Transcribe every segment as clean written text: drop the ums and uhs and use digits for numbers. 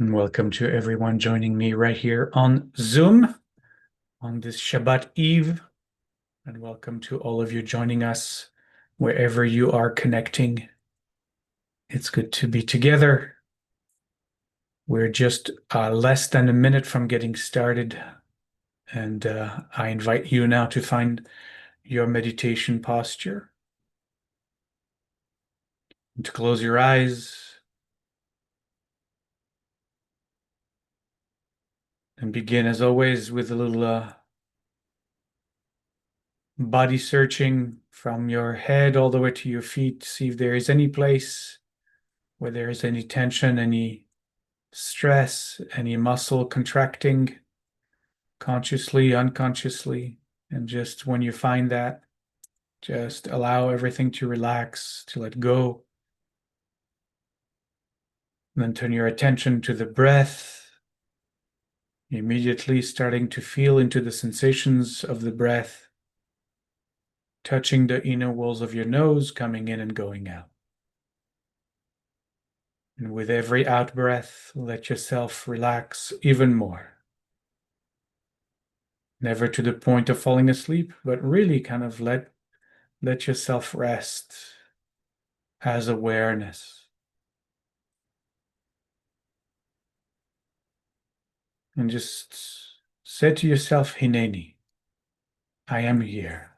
And welcome to everyone joining me right here on Zoom on this Shabbat Eve. And welcome to all of you joining us wherever you are connecting. It's good to be together. We're just less than a minute from getting started. And I invite you now to find your meditation posture and to close your eyes and begin, as always, with a little body searching from your head all the way to your feet. See if there is any place where there is any tension, any stress, any muscle contracting consciously, unconsciously. And just when you find that, just allow everything to relax, to let go. And then turn your attention to the breath, immediately starting to feel into the sensations of the breath, touching the inner walls of your nose, coming in and going out. And with every out breath, let yourself relax even more. Never to the point of falling asleep, but really kind of let yourself rest as awareness. And just say to yourself, Hineni, I am here.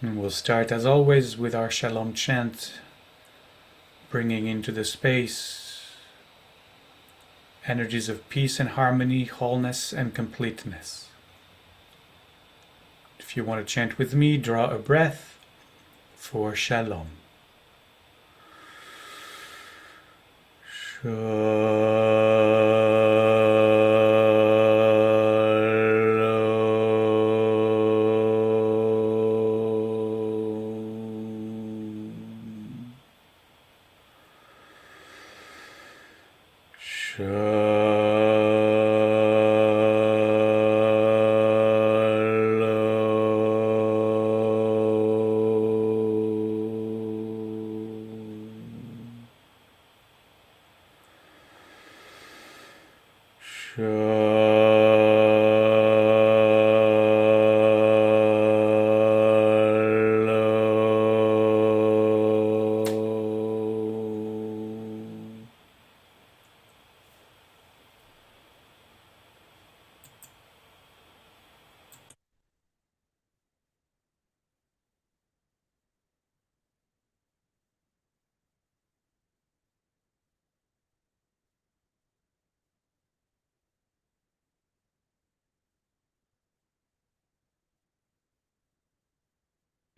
And we'll start, as always, with our Shalom chant, bringing into the space energies of peace and harmony, wholeness and completeness. If you want to chant with me, draw a breath for Shalom.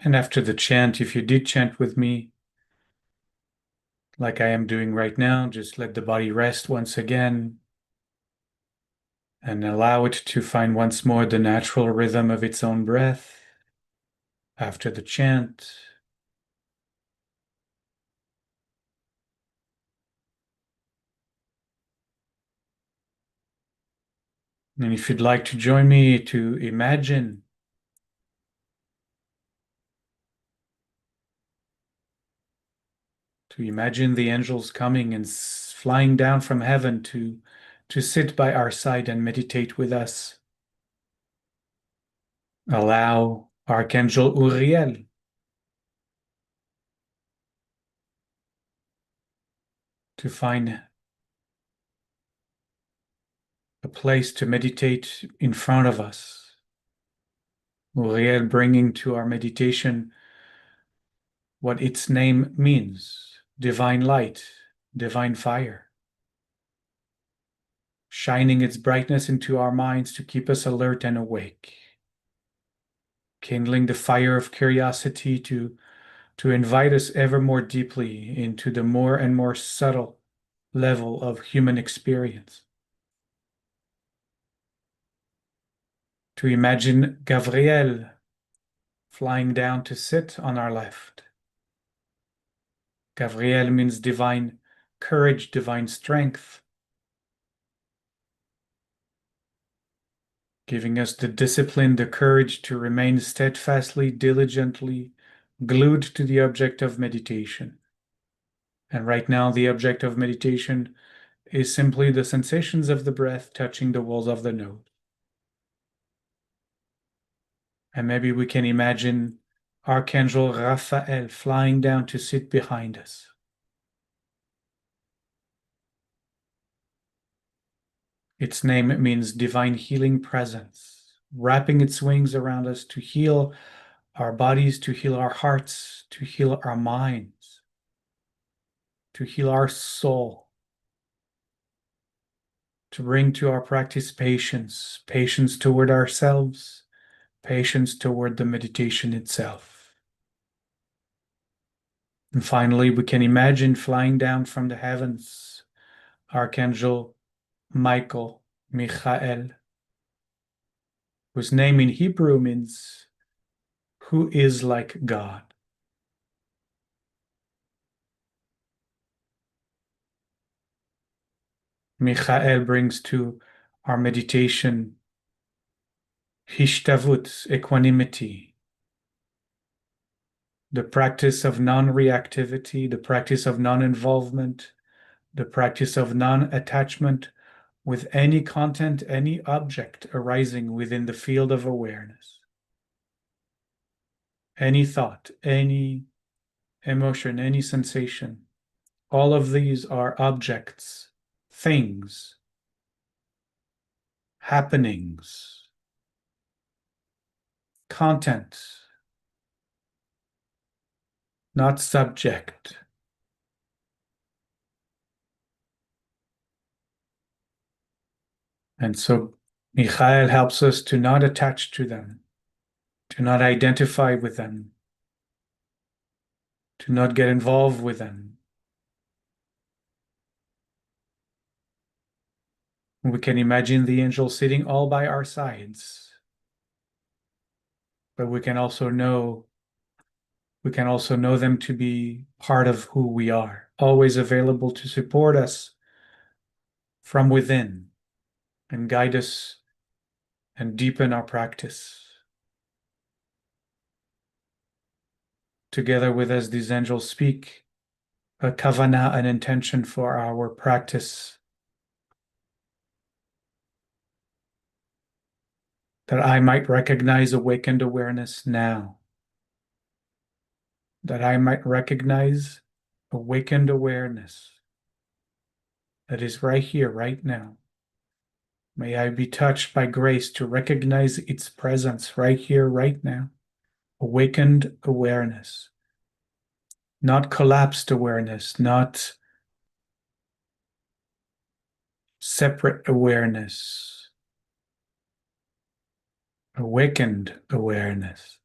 And after the chant, if you did chant with me, like I am doing right now, just let the body rest once again and allow it to find once more the natural rhythm of its own breath after the chant. And if you'd like to join me to imagine the angels coming and flying down from heaven to sit by our side and meditate with us, allow Archangel Uriel to find a place to meditate in front of us. Uriel bringing to our meditation what its name means: divine light, divine fire, shining its brightness into our minds to keep us alert and awake, kindling the fire of curiosity to to invite us ever more deeply into the more and more subtle level of human experience. To imagine Gabriel flying down to sit on our left. Gabriel means divine courage, divine strength, giving us the discipline, the courage to remain steadfastly, diligently glued to the object of meditation. And right now, the object of meditation is simply the sensations of the breath touching the walls of the nose. And maybe we can imagine Archangel Raphael flying down to sit behind us. Its name means divine healing presence, wrapping its wings around us to heal our bodies, to heal our hearts, to heal our minds, to heal our soul, to bring to our practice patience, patience toward ourselves, patience toward the meditation itself. And finally, we can imagine flying down from the heavens, Archangel Michael, Michael, whose name in Hebrew means who is like God. Michael brings to our meditation hishtavut, equanimity, the practice of non-reactivity, the practice of non-involvement, the practice of non-attachment with any content, any object arising within the field of awareness. Any thought, any emotion, any sensation, all of these are objects, things, happenings, content, not subject. And so Michael helps us to not attach to them, to not identify with them, to not get involved with them. We can imagine the angels sitting all by our sides, but we can also know them to be part of who we are, always available to support us from within and guide us and deepen our practice. Together with us, these angels speak a kavanah, an intention for our practice, that I might recognize awakened awareness now, that I might recognize awakened awareness that is right here, right now. May I be touched by grace to recognize its presence right here, right now. Awakened awareness, not collapsed awareness, not separate awareness. Awakened awareness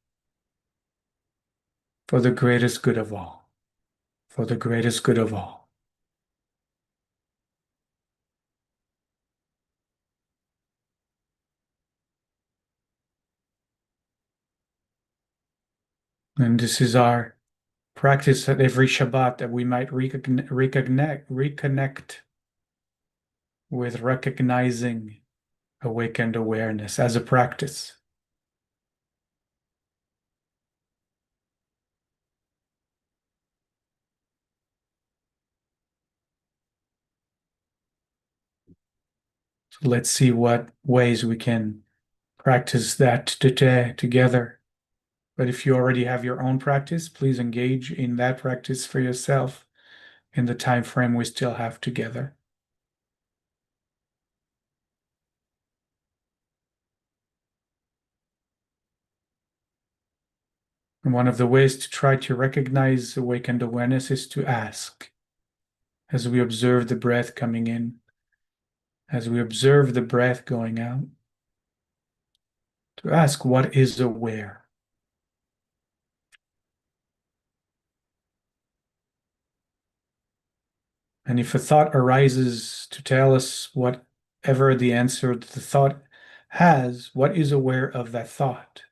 for the greatest good of all, for the greatest good of all. And this is our practice at every Shabbat, that we might reconnect with recognizing awakened awareness as a practice. So let's see what ways we can practice that together. But if you already have your own practice, please engage in that practice for yourself in the time frame we still have together. And one of the ways to try to recognize awakened awareness is to ask, as we observe the breath coming in, as we observe the breath going out, to ask what is aware. And if a thought arises to tell us whatever the answer that the thought has, what is aware of that thought?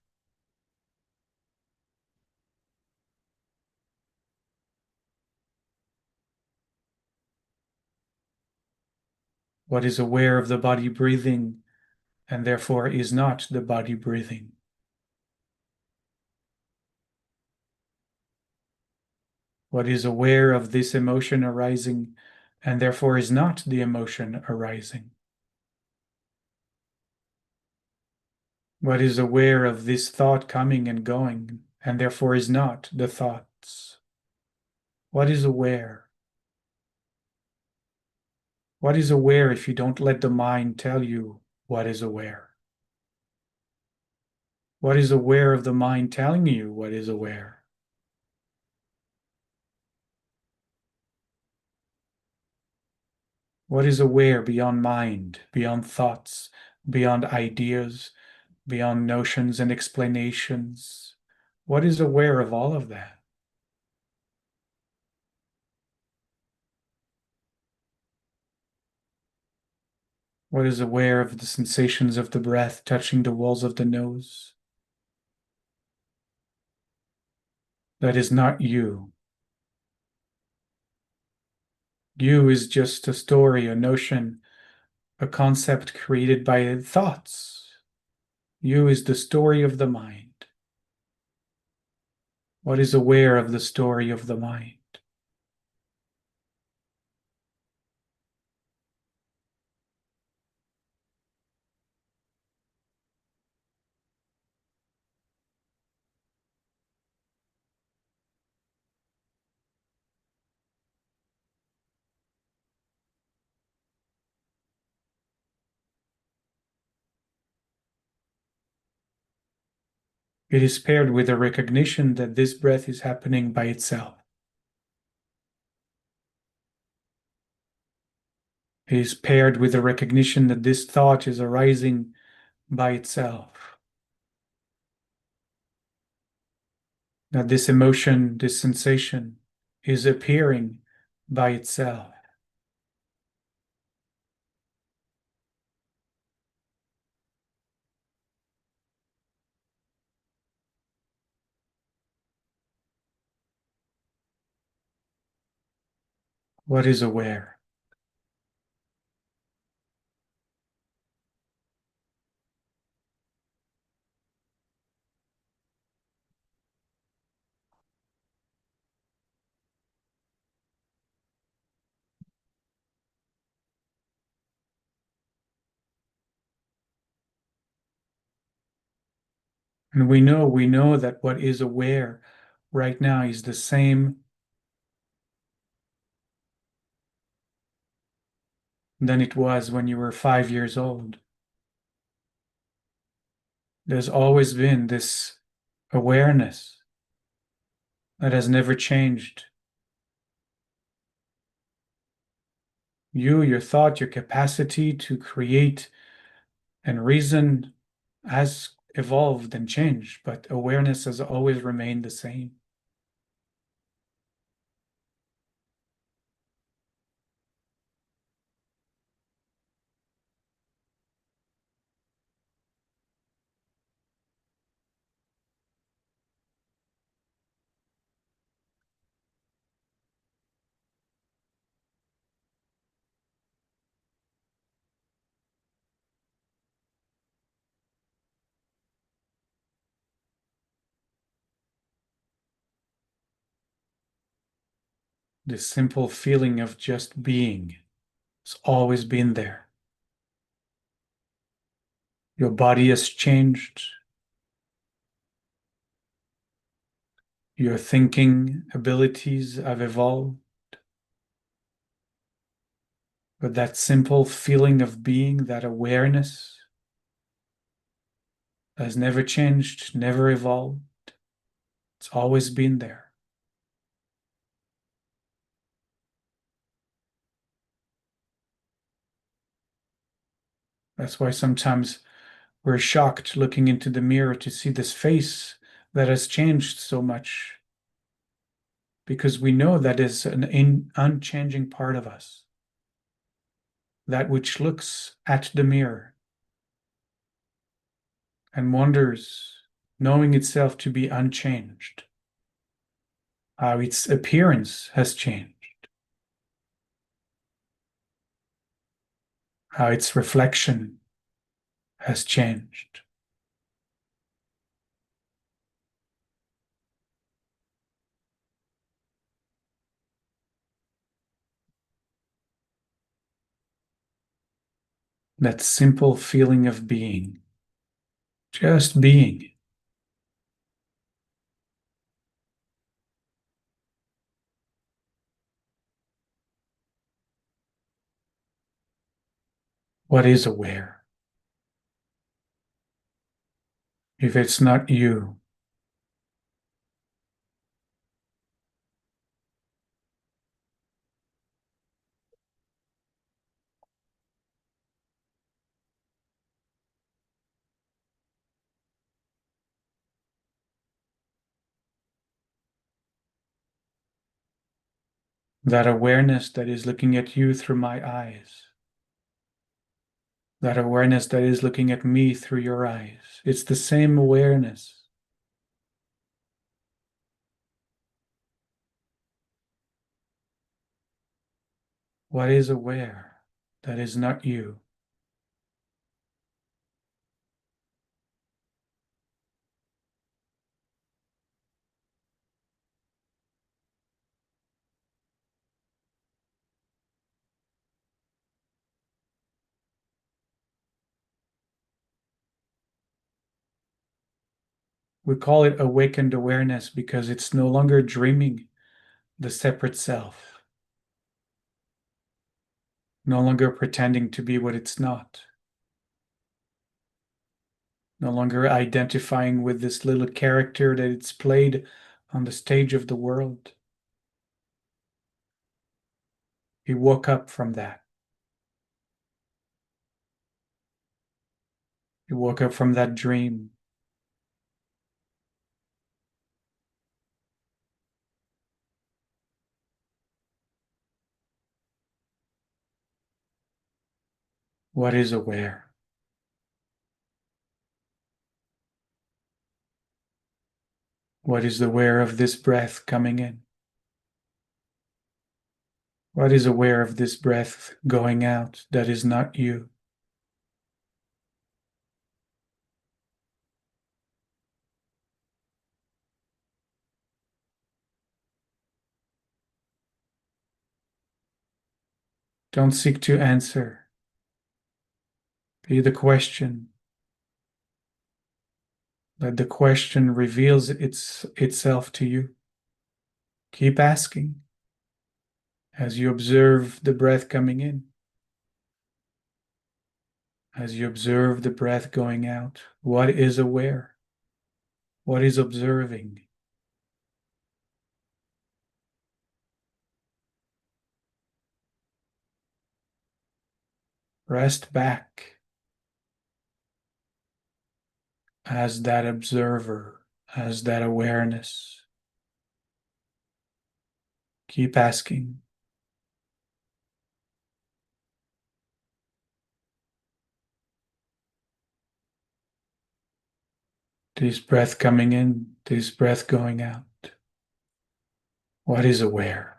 What is aware of the body breathing and therefore is not the body breathing? What is aware of this emotion arising and therefore is not the emotion arising? What is aware of this thought coming and going and therefore is not the thoughts? What is aware? What is aware if you don't let the mind tell you what is aware? What is aware of the mind telling you what is aware? What is aware beyond mind, beyond thoughts, beyond ideas, beyond notions and explanations? What is aware of all of that? What is aware of the sensations of the breath touching the walls of the nose? That is not you. You is just a story, a notion, a concept created by thoughts. You is the story of the mind. What is aware of the story of the mind? It is paired with a recognition that this breath is happening by itself. It is paired with a recognition that this thought is arising by itself. That this emotion, this sensation is appearing by itself. What is aware? And we know that what is aware right now is the same than it was when you were 5 years old. There's always been this awareness that has never changed. You, your thought, your capacity to create and reason has evolved and changed, but awareness has always remained the same. This simple feeling of just being has always been there. Your body has changed. Your thinking abilities have evolved. But that simple feeling of being, that awareness, has never changed, never evolved. It's always been there. That's why sometimes we're shocked looking into the mirror to see this face that has changed so much. because we know that is an unchanging part of us, that which looks at the mirror and wonders, knowing itself to be unchanged, how its appearance has changed, how its reflection has changed. That simple feeling of being, just being. What is aware? If it's not you, that awareness that is looking at you through my eyes, that awareness that is looking at me through your eyes, it's the same awareness. What is aware that is not you? We call it awakened awareness because it's no longer dreaming the separate self, no longer pretending to be what it's not, no longer identifying with this little character that it's played on the stage of the world. He woke up from that. He woke up from that dream. What is aware? What is aware of this breath coming in? What is aware of this breath going out that is not you? Don't seek to answer. Be the question. Let the question reveals itself to you. Keep asking as you observe the breath coming in, as you observe the breath going out. What is aware? What is observing? Rest back as that observer, as that awareness. Keep asking. This breath coming in, this breath going out. What is aware?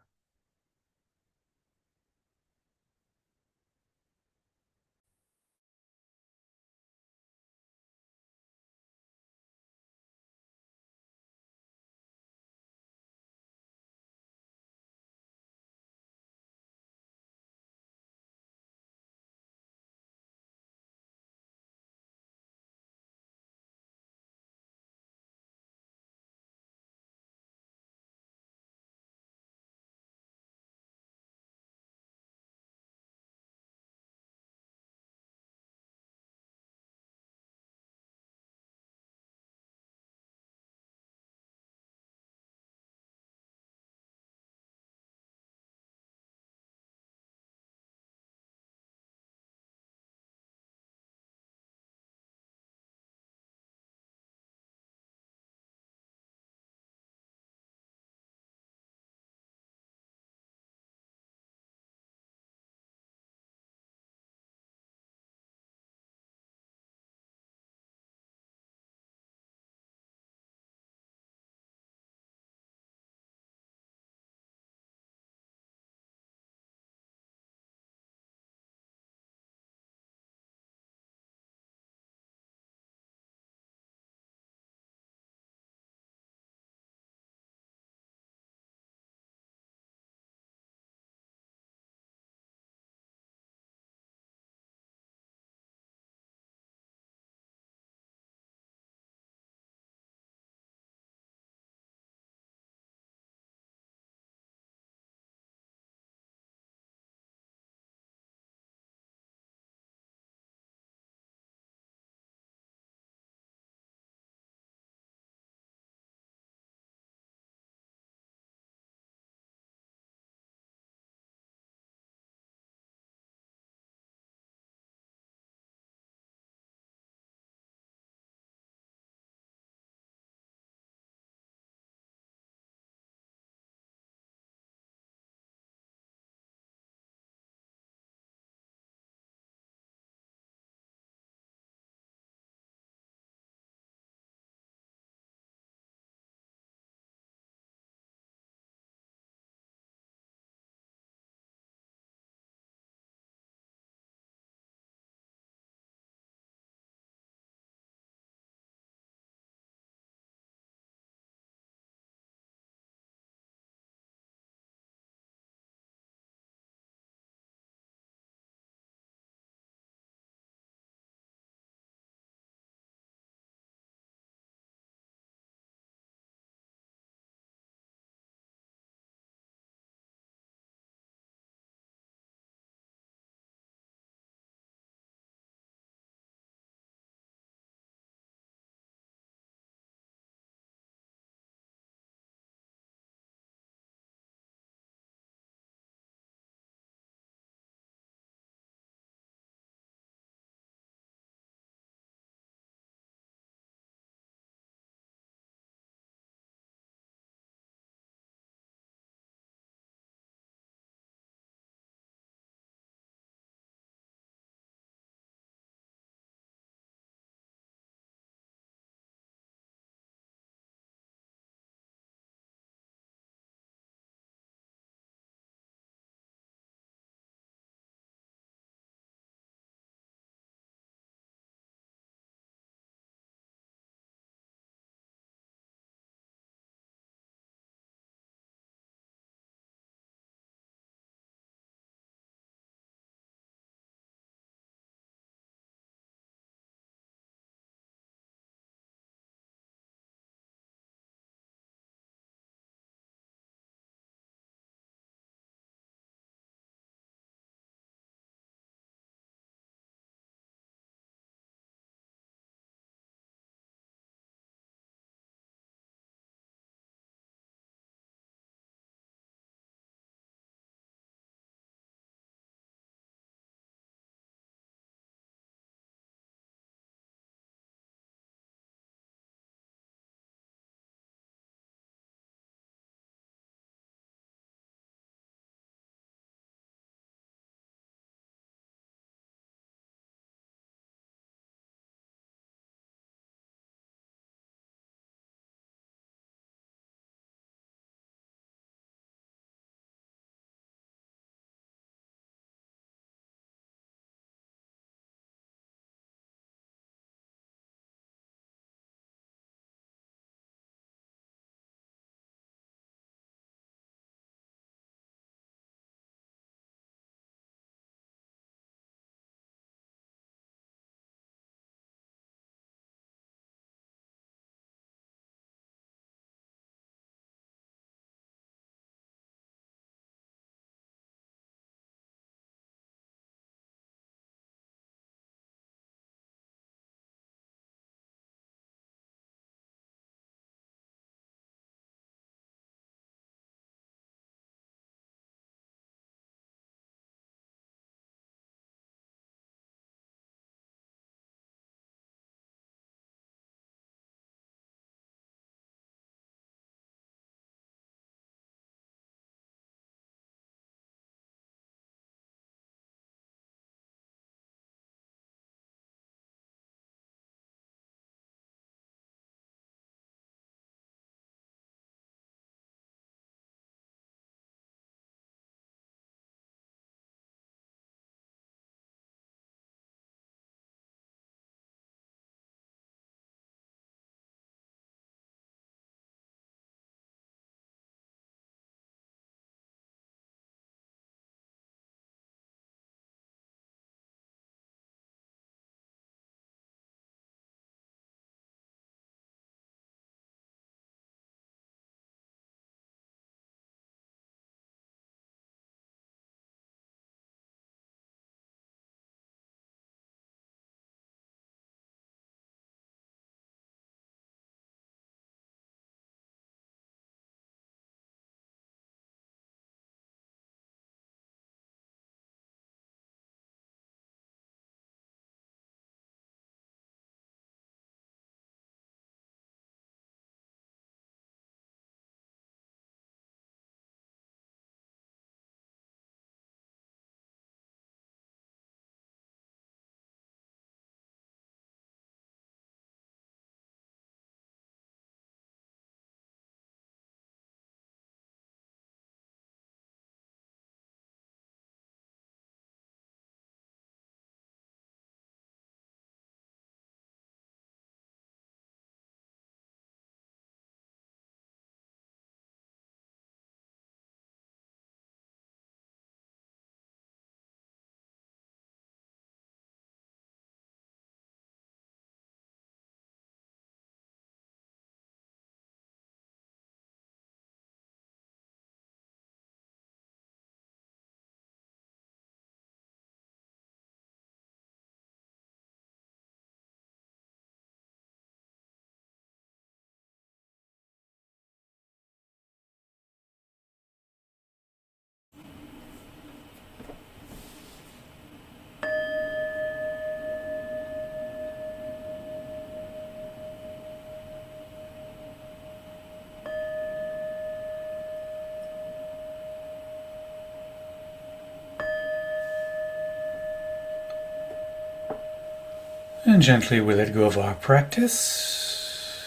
And gently we let go of our practice,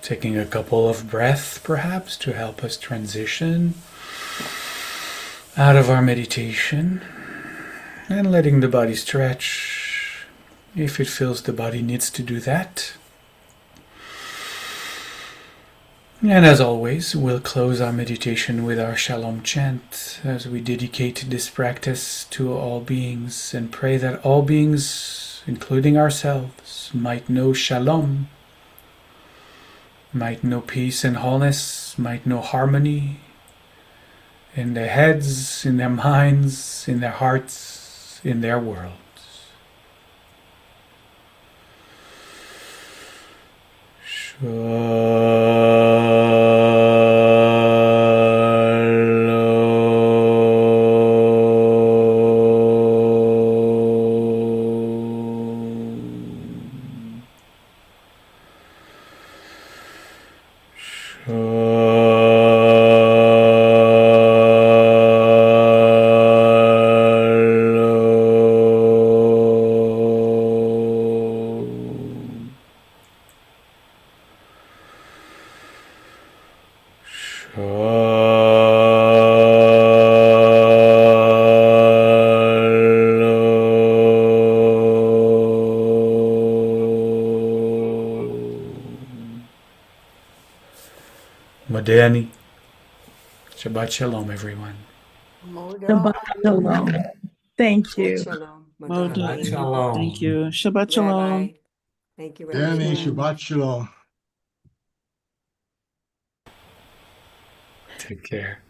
taking a couple of breaths perhaps to help us transition out of our meditation, and letting the body stretch if it feels the body needs to do that. And as always, we'll close our meditation with our Shalom chant as we dedicate this practice to all beings and pray that all beings, including ourselves, might know Shalom, might know peace and wholeness, might know harmony in their heads, in their minds, in their hearts, in their worlds. Modani. Shabbat Shalom, everyone. Shabbat Shalom. Thank you. Shalom. Shabbat Shalom. Thank you. Shabbat Shalom. Rabbi. Thank you, Rabbi. Danny, Shabbat Shalom. Take care.